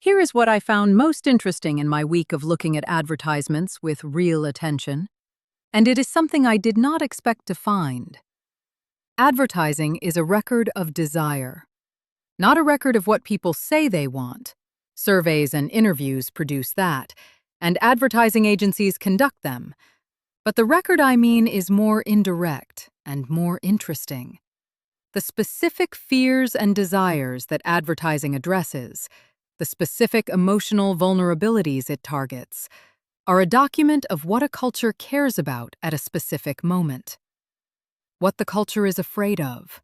Here is what I found most interesting in my week of looking at advertisements with real attention, and it is something I did not expect to find. Advertising is a record of desire, not a record of what people say they want. Surveys and interviews produce that, and advertising agencies conduct them. But the record I mean is more indirect and more interesting. The specific fears and desires that advertising addresses, the specific emotional vulnerabilities it targets, are a document of what a culture cares about at a specific moment. What the culture is afraid of.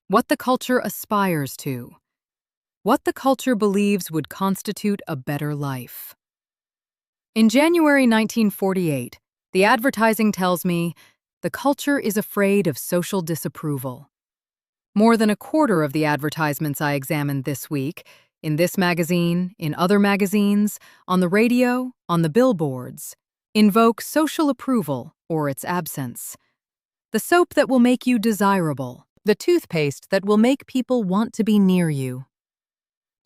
What the culture aspires to. What the culture believes would constitute a better life. In January 1948, the advertising tells me, the culture is afraid of social disapproval. More than a quarter of the advertisements I examined this week, in this magazine, in other magazines, on the radio, on the billboards, invoke social approval or its absence. The soap that will make you desirable, the toothpaste that will make people want to be near you.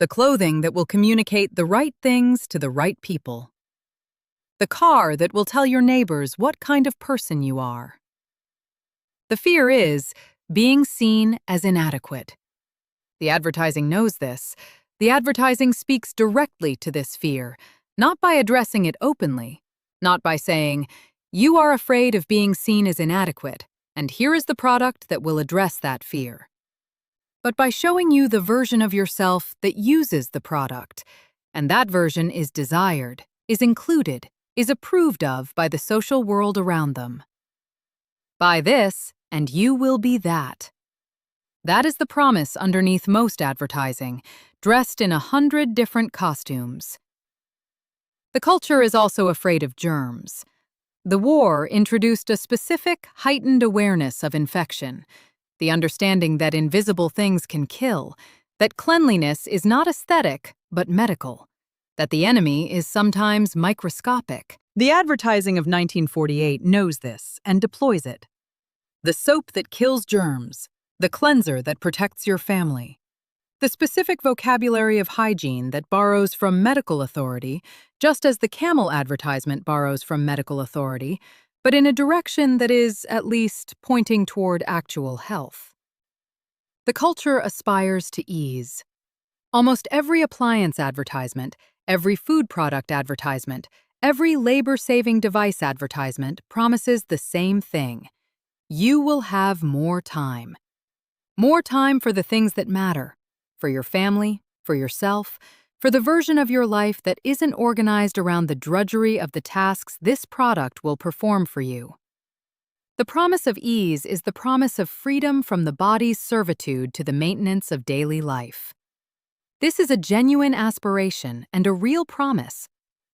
The clothing that will communicate the right things to the right people. The car that will tell your neighbors what kind of person you are. The fear is being seen as inadequate. The advertising knows this. The advertising speaks directly to this fear, not by addressing it openly, not by saying, "You are afraid of being seen as inadequate, and here is the product that will address that fear," but by showing you the version of yourself that uses the product, and that version is desired, is included, is approved of by the social world around them. Buy this, and you will be that. That is the promise underneath most advertising, dressed in 100 different costumes. The culture is also afraid of germs. The war introduced a specific, heightened awareness of infection, the understanding that invisible things can kill, that cleanliness is not aesthetic, but medical, that the enemy is sometimes microscopic. The advertising of 1948 knows this and deploys it. The soap that kills germs, the cleanser that protects your family. The specific vocabulary of hygiene that borrows from medical authority, just as the camel advertisement borrows from medical authority, but in a direction that is, at least, pointing toward actual health. The culture aspires to ease. Almost every appliance advertisement, every food product advertisement, every labor-saving device advertisement promises the same thing. You will have more time. More time for the things that matter, for your family, for yourself, for the version of your life that isn't organized around the drudgery of the tasks this product will perform for you. The promise of ease is the promise of freedom from the body's servitude to the maintenance of daily life. This is a genuine aspiration and a real promise,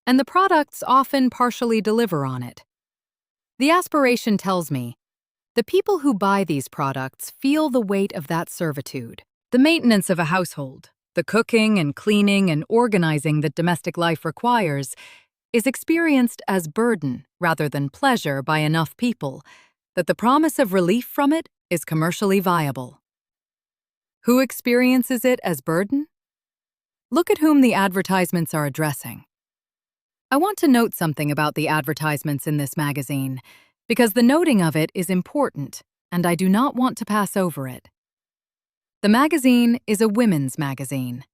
and the products often partially deliver on it. The aspiration tells me, the people who buy these products feel the weight of that servitude. The maintenance of a household, the cooking and cleaning and organizing that domestic life requires, is experienced as burden rather than pleasure by enough people, that the promise of relief from it is commercially viable. Who experiences it as burden? Look at whom the advertisements are addressing. I want to note something about the advertisements in this magazine, because the noting of it is important, and I do not want to pass over it. The magazine is a women's magazine.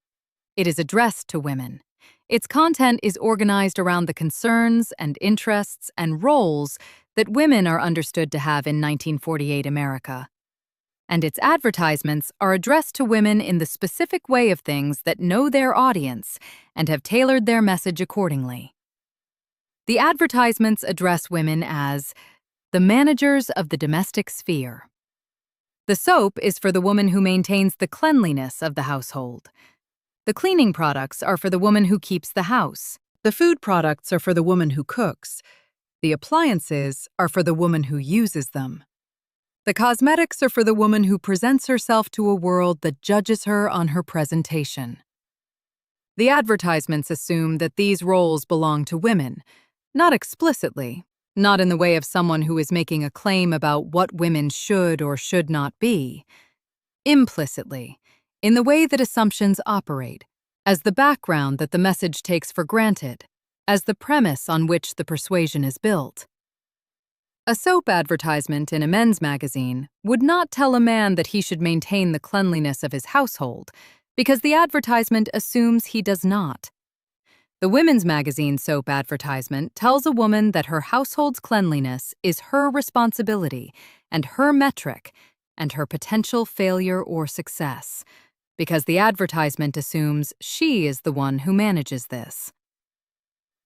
It is addressed to women. Its content is organized around the concerns and interests and roles that women are understood to have in 1948 America. And its advertisements are addressed to women in the specific way of things that know their audience and have tailored their message accordingly. The advertisements address women as the managers of the domestic sphere. The soap is for the woman who maintains the cleanliness of the household. The cleaning products are for the woman who keeps the house. The food products are for the woman who cooks. The appliances are for the woman who uses them. The cosmetics are for the woman who presents herself to a world that judges her on her presentation. The advertisements assume that these roles belong to women, not explicitly, not in the way of someone who is making a claim about what women should or should not be. Implicitly, in the way that assumptions operate, as the background that the message takes for granted, as the premise on which the persuasion is built. A soap advertisement in a men's magazine would not tell a man that he should maintain the cleanliness of his household, because the advertisement assumes he does not. The women's magazine soap advertisement tells a woman that her household's cleanliness is her responsibility and her metric and her potential failure or success, because the advertisement assumes she is the one who manages this.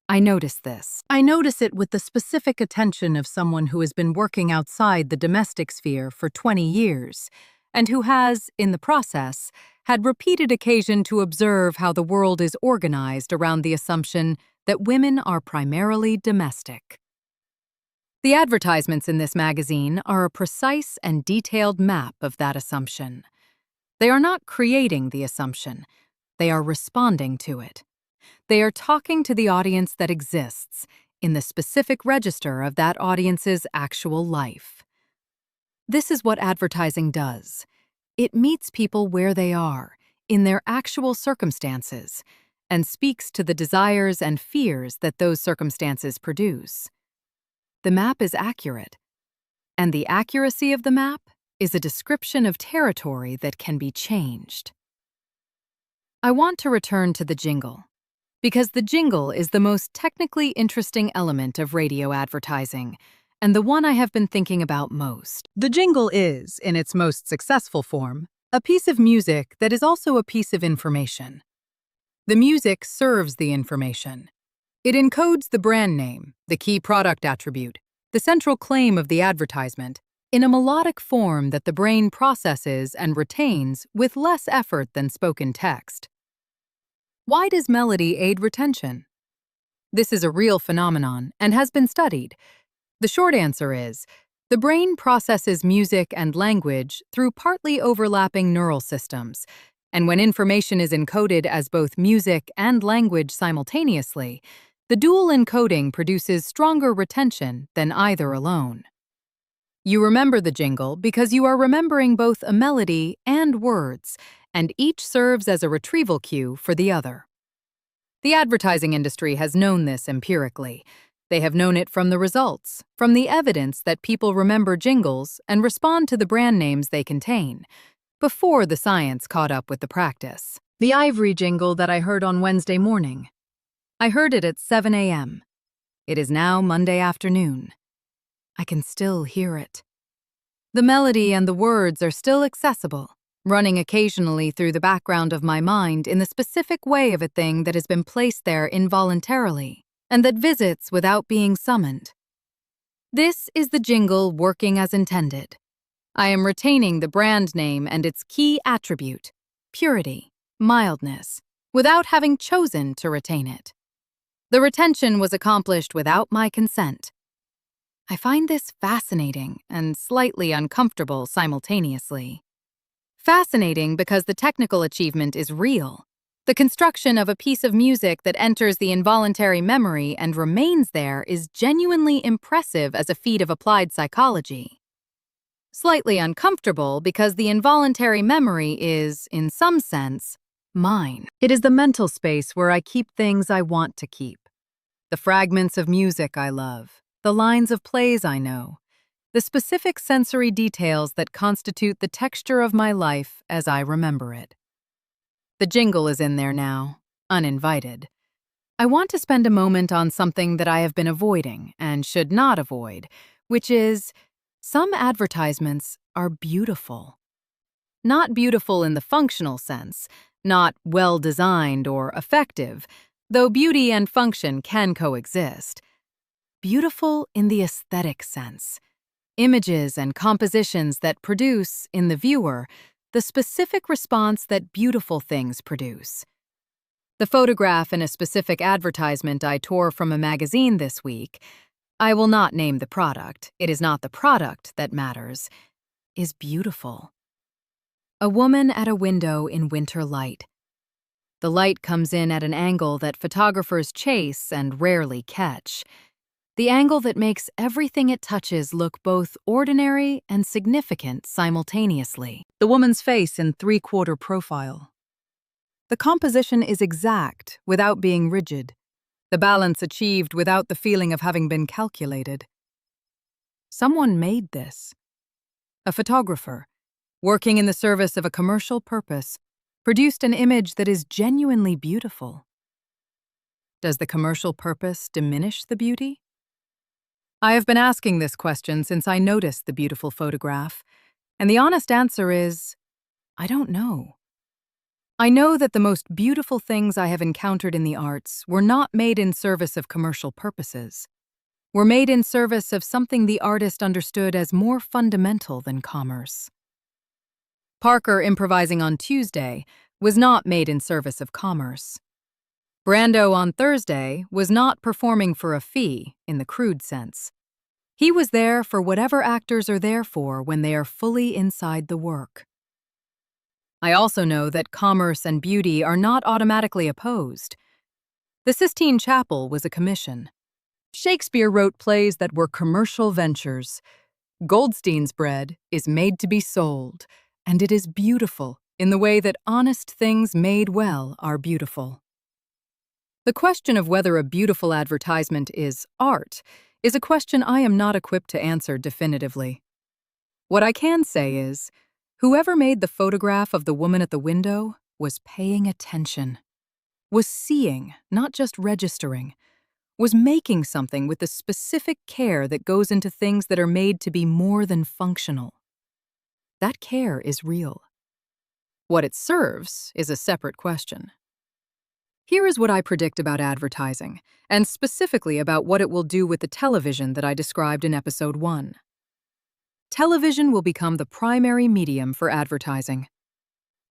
I notice this. I notice it with the specific attention of someone who has been working outside the domestic sphere for 20 years, and who has, in the process, had repeated occasion to observe how the world is organized around the assumption that women are primarily domestic. The advertisements in this magazine are a precise and detailed map of that assumption. They are not creating the assumption, they are responding to it. They are talking to the audience that exists in the specific register of that audience's actual life. This is what advertising does. It meets people where they are, in their actual circumstances, and speaks to the desires and fears that those circumstances produce. The map is accurate, and the accuracy of the map is a description of territory that can be changed. I want to return to the jingle, because the jingle is the most technically interesting element of radio advertising, and the one I have been thinking about most. The jingle is, in its most successful form, a piece of music that is also a piece of information. The music serves the information. It encodes the brand name, the key product attribute, the central claim of the advertisement, in a melodic form that the brain processes and retains with less effort than spoken text. Why does melody aid retention? This is a real phenomenon and has been studied. The short answer is, the brain processes music and language through partly overlapping neural systems, and when information is encoded as both music and language simultaneously, the dual encoding produces stronger retention than either alone. You remember the jingle because you are remembering both a melody and words, and each serves as a retrieval cue for the other. The advertising industry has known this empirically. They have known it from the results, from the evidence that people remember jingles and respond to the brand names they contain, before the science caught up with the practice. The Ivory jingle that I heard on Wednesday morning. I heard it at 7 a.m. It is now Monday afternoon. I can still hear it. The melody and the words are still accessible, running occasionally through the background of my mind in the specific way of a thing that has been placed there involuntarily, and that visits without being summoned. This is the jingle working as intended. I am retaining the brand name and its key attribute, purity, mildness, without having chosen to retain it. The retention was accomplished without my consent. I find this fascinating and slightly uncomfortable simultaneously. Fascinating because the technical achievement is real. The construction of a piece of music that enters the involuntary memory and remains there is genuinely impressive as a feat of applied psychology. Slightly uncomfortable because the involuntary memory is, in some sense, mine. It is the mental space where I keep things I want to keep. The fragments of music I love, the lines of plays I know, the specific sensory details that constitute the texture of my life as I remember it. The jingle is in there now, uninvited. I want to spend a moment on something that I have been avoiding and should not avoid, which is, some advertisements are beautiful. Not beautiful in the functional sense, not well-designed or effective, though beauty and function can coexist. Beautiful in the aesthetic sense. Images and compositions that produce, in the viewer, the specific response that beautiful things produce. The photograph in a specific advertisement I tore from a magazine this week, I will not name the product, it is not the product that matters, is beautiful. A woman at a window in winter light. The light comes in at an angle that photographers chase and rarely catch. The angle that makes everything it touches look both ordinary and significant simultaneously. The woman's face in three-quarter profile. The composition is exact without being rigid. The balance achieved without the feeling of having been calculated. Someone made this. A photographer, working in the service of a commercial purpose, produced an image that is genuinely beautiful. Does the commercial purpose diminish the beauty? I have been asking this question since I noticed the beautiful photograph, and the honest answer is, I don't know. I know that the most beautiful things I have encountered in the arts were not made in service of commercial purposes, were made in service of something the artist understood as more fundamental than commerce. Parker improvising on Tuesday was not made in service of commerce. Brando on Thursday was not performing for a fee in the crude sense. He was there for whatever actors are there for when they are fully inside the work. I also know that commerce and beauty are not automatically opposed. The Sistine Chapel was a commission. Shakespeare wrote plays that were commercial ventures. Goldstein's bread is made to be sold, and it is beautiful in the way that honest things made well are beautiful. The question of whether a beautiful advertisement is art is a question I am not equipped to answer definitively. What I can say is, whoever made the photograph of the woman at the window was paying attention, was seeing, not just registering, was making something with the specific care that goes into things that are made to be more than functional. That care is real. What it serves is a separate question. Here is what I predict about advertising, and specifically about what it will do with the television that I described in episode 1. Television will become the primary medium for advertising.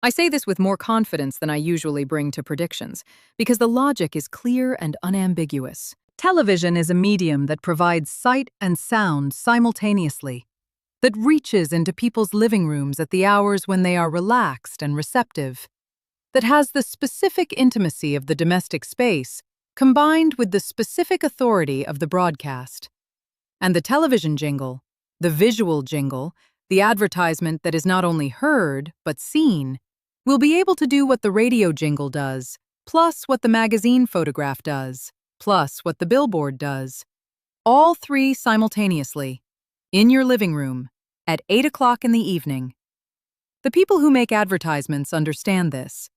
I say this with more confidence than I usually bring to predictions, because the logic is clear and unambiguous. Television is a medium that provides sight and sound simultaneously, that reaches into people's living rooms at the hours when they are relaxed and receptive, that has the specific intimacy of the domestic space combined with the specific authority of the broadcast. And the television jingle, the visual jingle, the advertisement that is not only heard but seen, will be able to do what the radio jingle does, plus what the magazine photograph does, plus what the billboard does. All three simultaneously, in your living room, at 8 o'clock in the evening. The people who make advertisements understand this.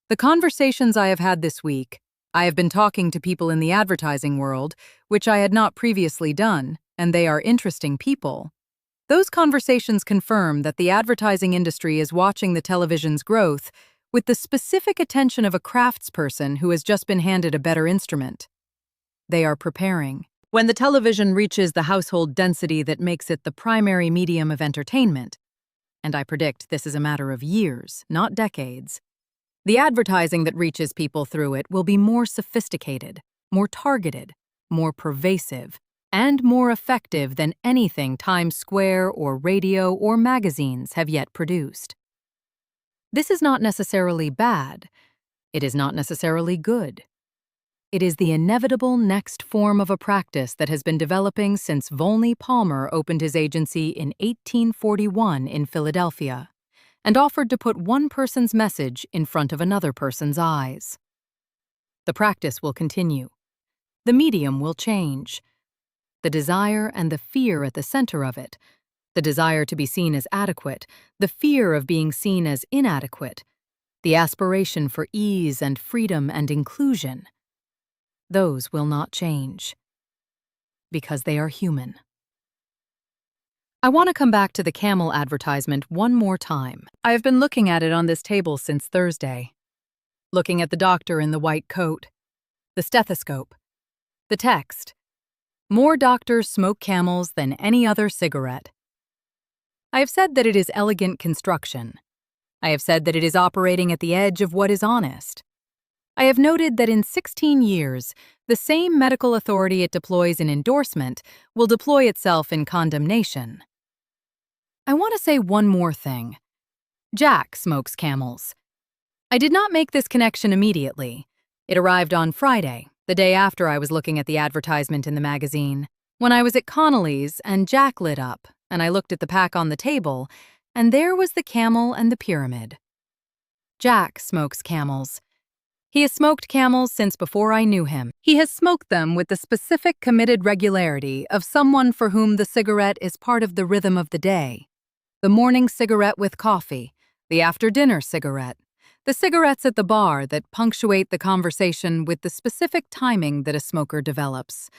The conversations I have had this week, I have been talking to people in the advertising world, which I had not previously done, and they are interesting people. Those conversations confirm that the advertising industry is watching the television's growth with the specific attention of a craftsperson who has just been handed a better instrument. They are preparing. When the television reaches the household density that makes it the primary medium of entertainment, and I predict this is a matter of years, not decades, the advertising that reaches people through it will be more sophisticated, more targeted, more pervasive, and more effective than anything Times Square or radio or magazines have yet produced. This is not necessarily bad. It is not necessarily good. It is the inevitable next form of a practice that has been developing since Volney Palmer opened his agency in 1841 in Philadelphia and offered to put one person's message in front of another person's eyes. The practice will continue. The medium will change. The desire and the fear at the center of it, the desire to be seen as adequate, the fear of being seen as inadequate, the aspiration for ease and freedom and inclusion, those will not change, because they are human. I want to come back to the camel advertisement one more time. I have been looking at it on this table since Thursday. Looking at the doctor in the white coat, the stethoscope, the text. More doctors smoke camels than any other cigarette. I have said that it is elegant construction. I have said that it is operating at the edge of what is honest. I have noted that in 16 years, the same medical authority it deploys in endorsement will deploy itself in condemnation. I want to say one more thing. Jack smokes camels. I did not make this connection immediately. It arrived on Friday, the day after I was looking at the advertisement in the magazine, when I was at Connolly's and Jack lit up, and I looked at the pack on the table, and there was the camel and the pyramid. Jack smokes camels. He has smoked Camels since before I knew him. He has smoked them with the specific committed regularity of someone for whom the cigarette is part of the rhythm of the day. The morning cigarette with coffee, the after-dinner cigarette, the cigarettes at the bar that punctuate the conversation with the specific timing that a smoker develops.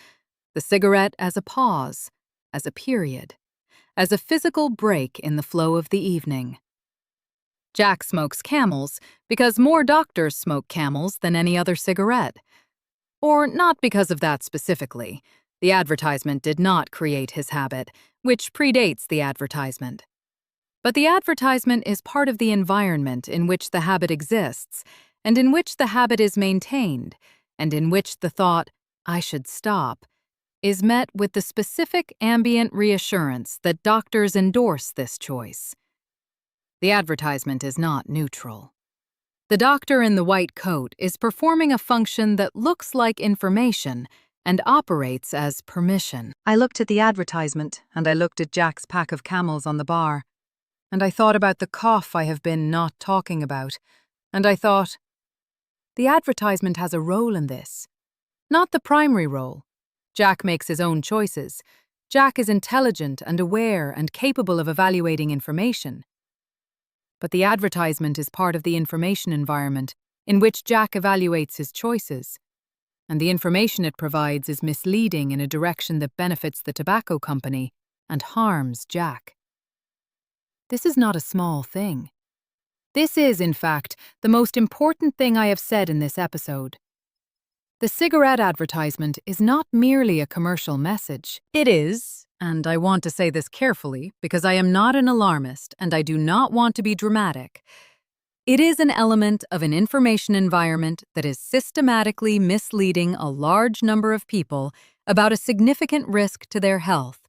The cigarette as a pause, as a period, as a physical break in the flow of the evening. Jack smokes Camels because more doctors smoke Camels than any other cigarette. Or not because of that specifically. The advertisement did not create his habit, which predates the advertisement. But the advertisement is part of the environment in which the habit exists, and in which the habit is maintained, and in which the thought, "I should stop," is met with the specific ambient reassurance that doctors endorse this choice. The advertisement is not neutral. The doctor in the white coat is performing a function that looks like information and operates as permission. I looked at the advertisement, and I looked at Jack's pack of Camels on the bar, and I thought about the cough I have been not talking about, and I thought, the advertisement has a role in this. Not the primary role. Jack makes his own choices. Jack is intelligent and aware and capable of evaluating information. But the advertisement is part of the information environment in which Jack evaluates his choices, and the information it provides is misleading in a direction that benefits the tobacco company and harms Jack. This is not a small thing. This is, in fact, the most important thing I have said in this episode. The cigarette advertisement is not merely a commercial message. It is, and I want to say this carefully because I am not an alarmist and I do not want to be dramatic, it is an element of an information environment that is systematically misleading a large number of people about a significant risk to their health,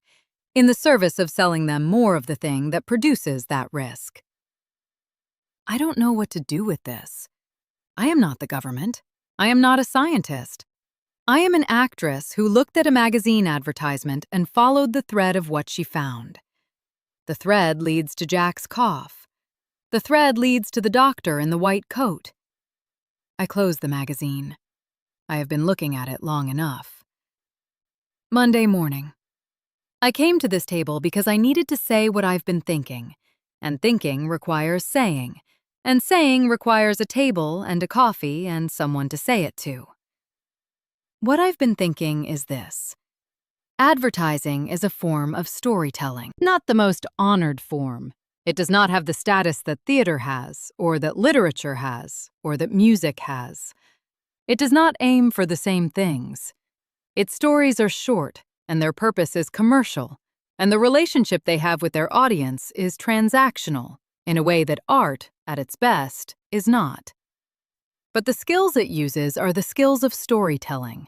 in the service of selling them more of the thing that produces that risk. I don't know what to do with this. I am not the government. I am not a scientist. I am an actress who looked at a magazine advertisement and followed the thread of what she found. The thread leads to Jack's cough. The thread leads to the doctor in the white coat. I closed the magazine. I have been looking at it long enough. Monday morning. I came to this table because I needed to say what I've been thinking, and thinking requires saying, and saying requires a table and a coffee and someone to say it to. What I've been thinking is this. Advertising is a form of storytelling, not the most honored form. It does not have the status that theater has, or that literature has, or that music has. It does not aim for the same things. Its stories are short, and their purpose is commercial, and the relationship they have with their audience is transactional, in a way that art, at its best, is not. But the skills it uses are the skills of storytelling,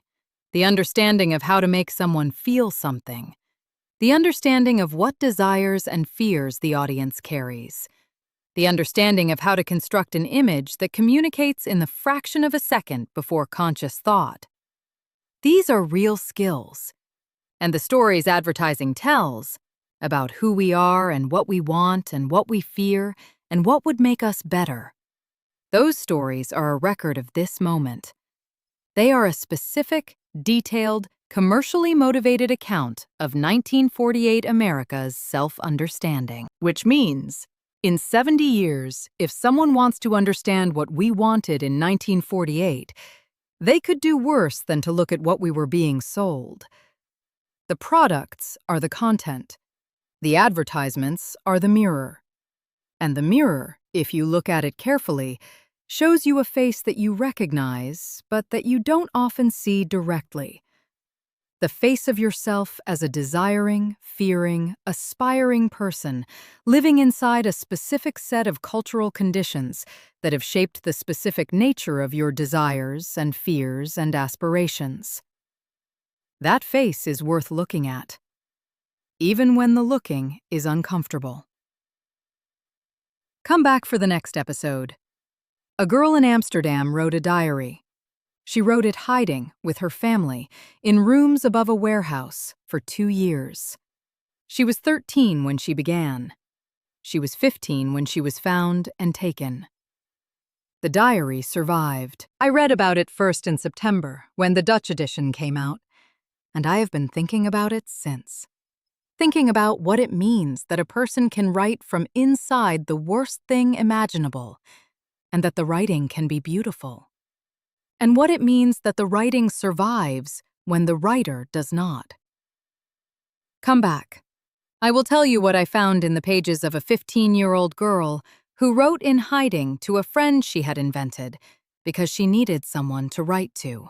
the understanding of how to make someone feel something, the understanding of what desires and fears the audience carries, the understanding of how to construct an image that communicates in the fraction of a second before conscious thought. These are real skills. And the stories advertising tells, about who we are and what we want and what we fear and what would make us better, those stories are a record of this moment. They are a specific, detailed, commercially motivated account of 1948 America's self-understanding. Which means, in 70 years, if someone wants to understand what we wanted in 1948, they could do worse than to look at what we were being sold. The products are the content. The advertisements are the mirror. And the mirror, if you look at it carefully, shows you a face that you recognize, but that you don't often see directly. The face of yourself as a desiring, fearing, aspiring person living inside a specific set of cultural conditions that have shaped the specific nature of your desires and fears and aspirations. That face is worth looking at, even when the looking is uncomfortable. Come back for the next episode. A girl in Amsterdam wrote a diary. She wrote it hiding, with her family, in rooms above a warehouse for 2 years. She was 13 when she began. She was 15 when she was found and taken. The diary survived. I read about it first in September, when the Dutch edition came out, and I have been thinking about it since. Thinking about what it means that a person can write from inside the worst thing imaginable, and that the writing can be beautiful. And what it means that the writing survives when the writer does not. Come back. I will tell you what I found in the pages of a 15-year-old girl who wrote in hiding to a friend she had invented because she needed someone to write to.